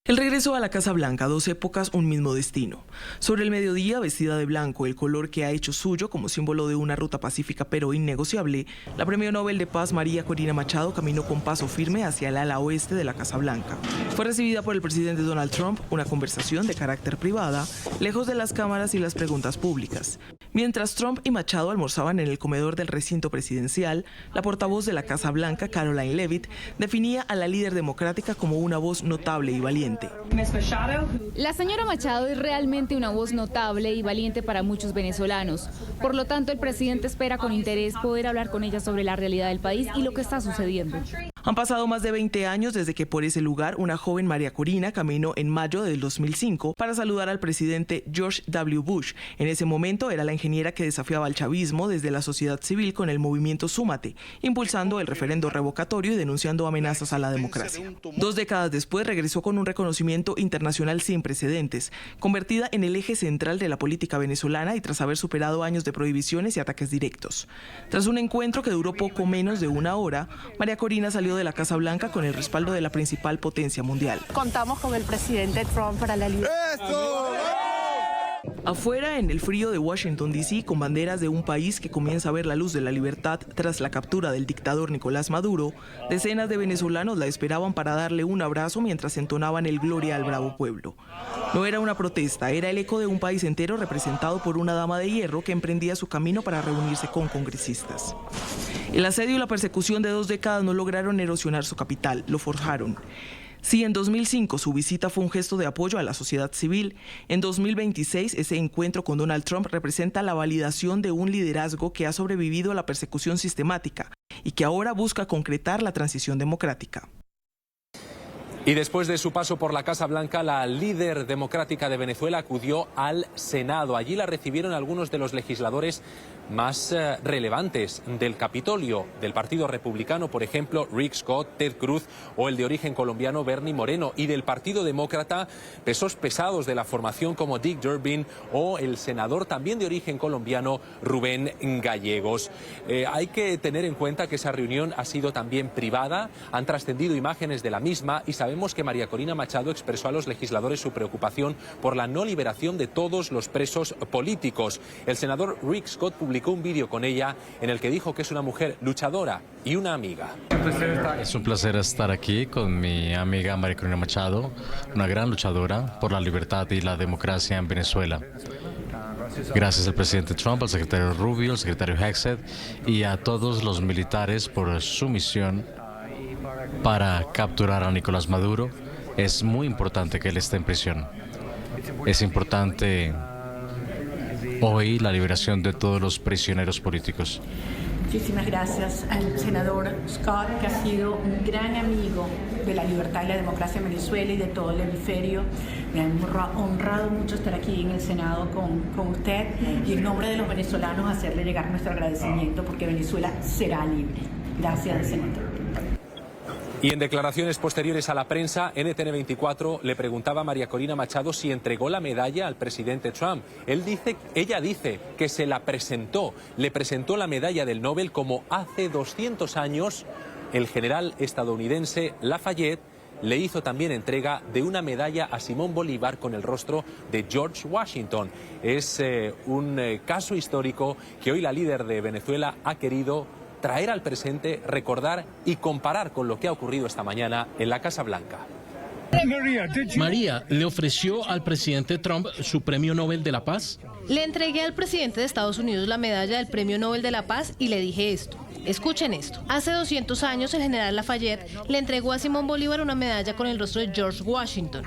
El regreso a la Casa Blanca, dos épocas, un mismo destino. Sobre el mediodía, vestida de blanco, el color que ha hecho suyo como símbolo de una ruta pacífica pero innegociable, la Premio Nobel de Paz María Corina Machado caminó con paso firme hacia el ala oeste de la Casa Blanca. Fue recibida por el presidente Donald Trump, una conversación de carácter privada, lejos de las cámaras y las preguntas públicas. Mientras Trump y Machado almorzaban en el comedor del recinto presidencial, la portavoz de la Casa Blanca, Karoline Leavitt, definía a la líder democrática como una voz notable y valiente. La señora Machado es realmente una voz notable y valiente para muchos venezolanos. Por lo tanto, el presidente espera con interés poder hablar con ella sobre la realidad del país y lo que está sucediendo. Han pasado más de 20 años desde que por ese lugar una joven María Corina caminó en mayo del 2005 para saludar al presidente George W. Bush. En ese momento era la ingeniera que desafiaba al chavismo desde la sociedad civil con el movimiento Súmate, impulsando el referendo revocatorio y denunciando amenazas a la democracia. 2 décadas después regresó con un reconocimiento internacional sin precedentes, convertida en el eje central de la política venezolana y tras haber superado años de prohibiciones y ataques directos. Tras un encuentro que duró poco menos de una hora, María Corina salió de la Casa Blanca con el respaldo de la principal potencia mundial. Contamos con el presidente Trump para la libertad. Afuera, en el frío de Washington, D.C., con banderas de un país que comienza a ver la luz de la libertad tras la captura del dictador Nicolás Maduro, decenas de venezolanos la esperaban para darle un abrazo mientras entonaban el Gloria al bravo pueblo. No era una protesta, era el eco de un país entero representado por una dama de hierro que emprendía su camino para reunirse con congresistas. El asedio y la persecución de 2 décadas no lograron erosionar su capital, lo forjaron. Si en 2005 su visita fue un gesto de apoyo a la sociedad civil, en 2026 ese encuentro con Donald Trump representa la validación de un liderazgo que ha sobrevivido a la persecución sistemática y que ahora busca concretar la transición democrática. Y después de su paso por la Casa Blanca, la líder democrática de Venezuela acudió al Senado. Allí la recibieron algunos de los legisladores más relevantes del Capitolio, del Partido Republicano, por ejemplo, Rick Scott, Ted Cruz o el de origen colombiano Bernie Moreno, y del Partido Demócrata, pesos pesados de la formación como Dick Durbin o el senador también de origen colombiano Rubén Gallegos. Hay que tener en cuenta que esa reunión ha sido también privada, han trascendido imágenes de la misma y sabemos que María Corina Machado expresó a los legisladores su preocupación por la no liberación de todos los presos políticos. El senador Rick Scott publicó un vídeo con ella en el que dijo que es una mujer luchadora y una amiga. Es un placer estar aquí con mi amiga María Corina Machado, una gran luchadora por la libertad y la democracia en Venezuela. Gracias al presidente Trump, al secretario Rubio, al secretario Hexet y a todos los militares por su misión para capturar a Nicolás Maduro. Es muy importante que él esté en prisión. Es importante hoy la liberación de todos los prisioneros políticos. Muchísimas gracias al senador Scott, que ha sido un gran amigo de la libertad y la democracia en Venezuela y de todo el hemisferio. Me ha honrado mucho estar aquí en el Senado con usted y en nombre de los venezolanos hacerle llegar nuestro agradecimiento porque Venezuela será libre. Gracias, senador. Y en declaraciones posteriores a la prensa, NTN24 le preguntaba a María Corina Machado si entregó la medalla al presidente Trump. Ella dice que se la presentó, le presentó la medalla del Nobel como hace 200 años el general estadounidense Lafayette le hizo también entrega de una medalla a Simón Bolívar con el rostro de George Washington. Es un caso histórico que hoy la líder de Venezuela ha querido traer al presente, recordar y comparar con lo que ha ocurrido esta mañana en la Casa Blanca. María, ¿le ofreció al presidente Trump su Premio Nobel de la Paz? Le entregué al presidente de Estados Unidos la medalla del Premio Nobel de la Paz y le dije esto. Escuchen esto. Hace 200 años el general Lafayette le entregó a Simón Bolívar una medalla con el rostro de George Washington.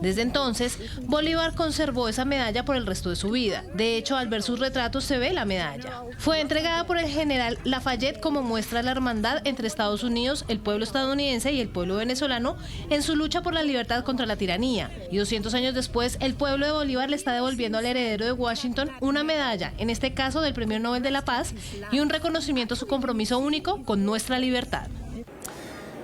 Desde entonces, Bolívar conservó esa medalla por el resto de su vida. De hecho, al ver sus retratos se ve la medalla. Fue entregada por el general Lafayette como muestra de la hermandad entre Estados Unidos, el pueblo estadounidense y el pueblo venezolano en su lucha por la libertad contra la tiranía. Y 200 años después, el pueblo de Bolívar le está devolviendo al heredero de Washington una medalla, en este caso del Premio Nobel de la Paz, y un reconocimiento a su compromiso único con nuestra libertad.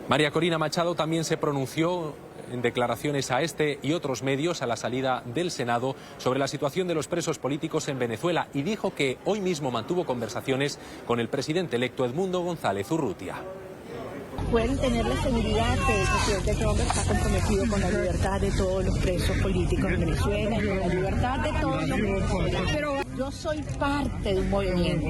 María Corina Machado también se pronunció en declaraciones a este y otros medios a la salida del Senado sobre la situación de los presos políticos en Venezuela y dijo que hoy mismo mantuvo conversaciones con el presidente electo Edmundo González Urrutia. pueden tener la seguridad que el presidente Trump está comprometido con la libertad de todos los presos políticos en Venezuela y con la libertad de todos los venezolanos. Pero yo soy parte de un movimiento.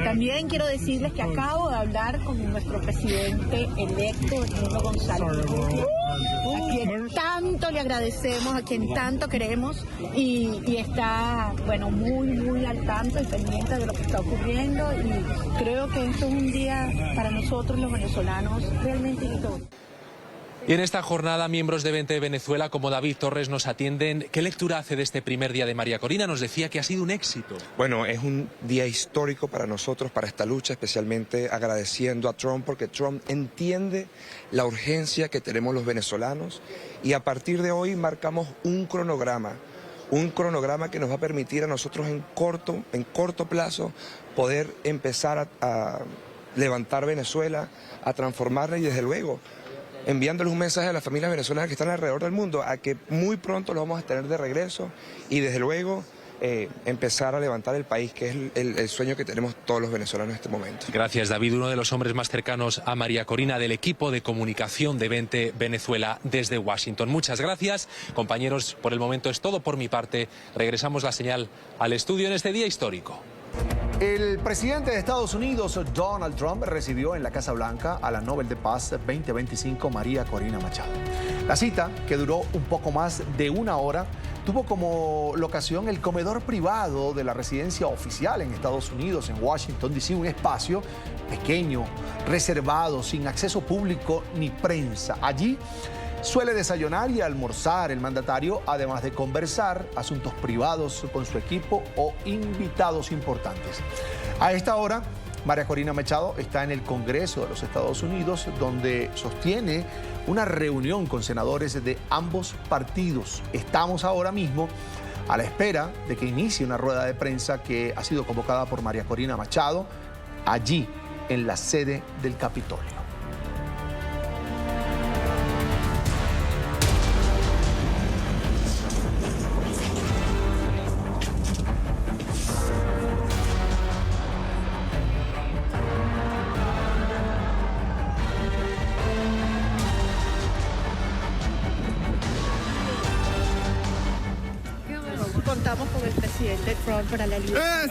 También quiero decirles que acabo de hablar con nuestro presidente electo, Edmundo González, a quien tanto le agradecemos, a quien tanto queremos y está, bueno, muy al tanto y pendiente de lo que está ocurriendo, y creo que esto es un día para nosotros los venezolanos realmente histórico. Y en esta jornada, miembros de Vente Venezuela como David Torres nos atienden. ¿Qué lectura hace de este primer día de María Corina? Nos decía que ha sido un éxito. Bueno, es un día histórico para nosotros, para esta lucha, especialmente agradeciendo a Trump, porque Trump entiende la urgencia que tenemos los venezolanos, y a partir de hoy marcamos un cronograma que nos va a permitir a nosotros en corto plazo poder empezar a levantar Venezuela, a transformarla, y desde luego enviándoles un mensaje a las familias venezolanas que están alrededor del mundo, a que muy pronto los vamos a tener de regreso, y desde luego empezar a levantar el país, que es el sueño que tenemos todos los venezolanos en este momento. Gracias, David, uno de los hombres más cercanos a María Corina del equipo de comunicación de Vente Venezuela desde Washington. Muchas gracias, compañeros. Por el momento es todo por mi parte. Regresamos la señal al estudio en este día histórico. El presidente de Estados Unidos, Donald Trump, recibió en la Casa Blanca a la Nobel de Paz 2025, María Corina Machado. La cita, que duró un poco más de una hora, tuvo como locación el comedor privado de la residencia oficial en Estados Unidos, en Washington, D.C., un espacio pequeño, reservado, sin acceso público ni prensa. Allí suele desayunar y almorzar el mandatario, además de conversar asuntos privados con su equipo o invitados importantes. A esta hora, María Corina Machado está en el Congreso de los Estados Unidos, donde sostiene una reunión con senadores de ambos partidos. Estamos ahora mismo a la espera de que inicie una rueda de prensa que ha sido convocada por María Corina Machado allí en la sede del Capitolio. Contamos con el presidente Trump para la libertad.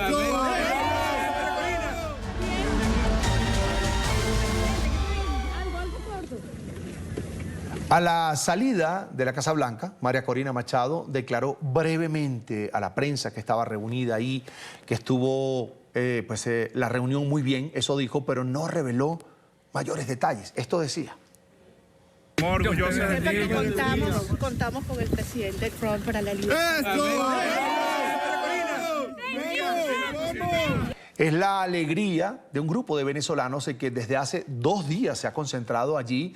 A la salida de la Casa Blanca, María Corina Machado declaró brevemente a la prensa que estaba reunida ahí, que estuvo la reunión muy bien, eso dijo, pero no reveló mayores detalles. Esto decía. Contamos con el presidente Trump para la libertad. Es la alegría de un grupo de venezolanos que desde hace 2 días se ha concentrado allí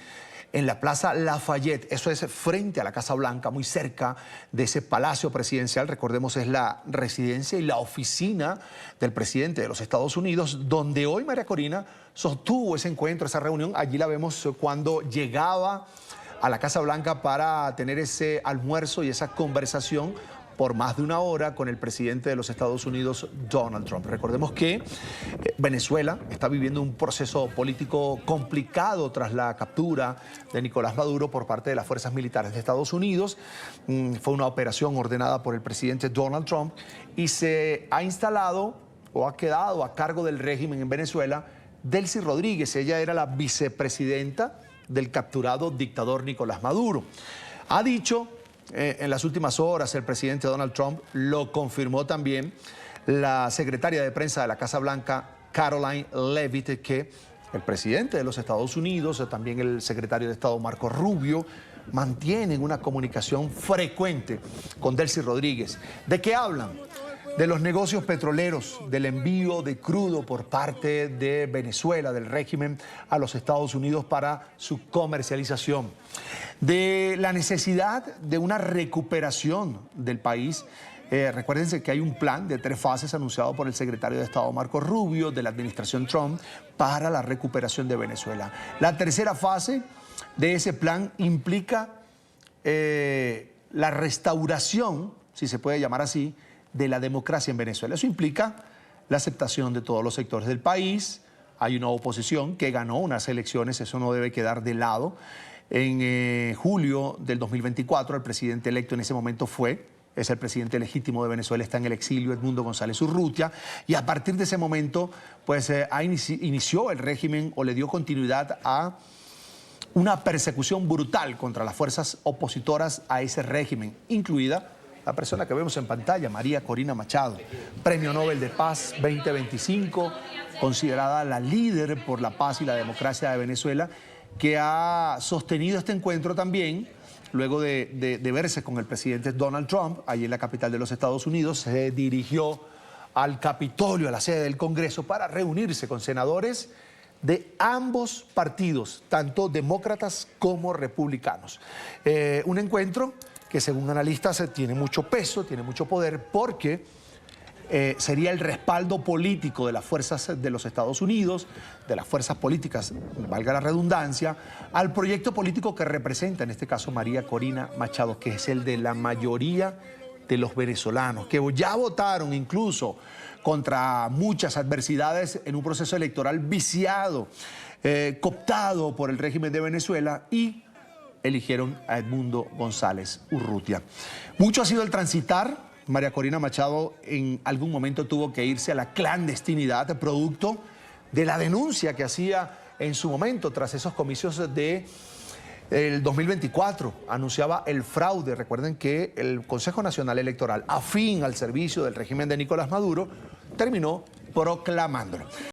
en la Plaza Lafayette. Eso es frente a la Casa Blanca, muy cerca de ese palacio presidencial. Recordemos, es la residencia y la oficina del presidente de los Estados Unidos, donde hoy María Corina sostuvo ese encuentro, esa reunión. Allí la vemos cuando llegaba a la Casa Blanca para tener ese almuerzo y esa conversación por más de 1 hora con el presidente de los Estados Unidos, Donald Trump. Recordemos que Venezuela está viviendo un proceso político complicado tras la captura de Nicolás Maduro por parte de las fuerzas militares de Estados Unidos. Fue una operación ordenada por el presidente Donald Trump y se ha instalado o ha quedado a cargo del régimen en Venezuela Delcy Rodríguez. Ella era la vicepresidenta del capturado dictador Nicolás Maduro. Ha dicho en las últimas horas el presidente Donald Trump, lo confirmó también la secretaria de prensa de la Casa Blanca, Karoline Leavitt, que el presidente de los Estados Unidos, también el secretario de Estado Marco Rubio, mantienen una comunicación frecuente con Delcy Rodríguez. ¿De qué hablan? De los negocios petroleros, del envío de crudo por parte de Venezuela, del régimen, a los Estados Unidos para su comercialización, de la necesidad de una recuperación del país. Recuérdense que hay un plan de 3 fases anunciado por el secretario de Estado Marco Rubio de la administración Trump para la recuperación de Venezuela. La tercera fase de ese plan implica la restauración, si se puede llamar así, de la democracia en Venezuela. Eso implica la aceptación de todos los sectores del país, hay una oposición que ganó unas elecciones, eso no debe quedar de lado. En julio del 2024, el presidente electo en ese momento es el presidente legítimo de Venezuela, está en el exilio, Edmundo González Urrutia, y a partir de ese momento, pues inició el régimen o le dio continuidad a una persecución brutal contra las fuerzas opositoras a ese régimen, incluida la persona que vemos en pantalla, María Corina Machado, Premio Nobel de Paz 2025, considerada la líder por la paz y la democracia de Venezuela, que ha sostenido este encuentro también, luego de verse con el presidente Donald Trump, allí en la capital de los Estados Unidos. Se dirigió al Capitolio, a la sede del Congreso, para reunirse con senadores de ambos partidos, tanto demócratas como republicanos. Un encuentro que, según analistas, tiene mucho peso, tiene mucho poder, porque sería el respaldo político de las fuerzas de los Estados Unidos, de las fuerzas políticas, valga la redundancia, al proyecto político que representa, en este caso, María Corina Machado, que es el de la mayoría de los venezolanos, que ya votaron incluso contra muchas adversidades en un proceso electoral viciado, cooptado por el régimen de Venezuela, y eligieron a Edmundo González Urrutia. Mucho ha sido el transitar. María Corina Machado en algún momento tuvo que irse a la clandestinidad, producto de la denuncia que hacía en su momento tras esos comicios de el 2024. Anunciaba el fraude. Recuerden que el Consejo Nacional Electoral, afín al servicio del régimen de Nicolás Maduro, terminó proclamándolo.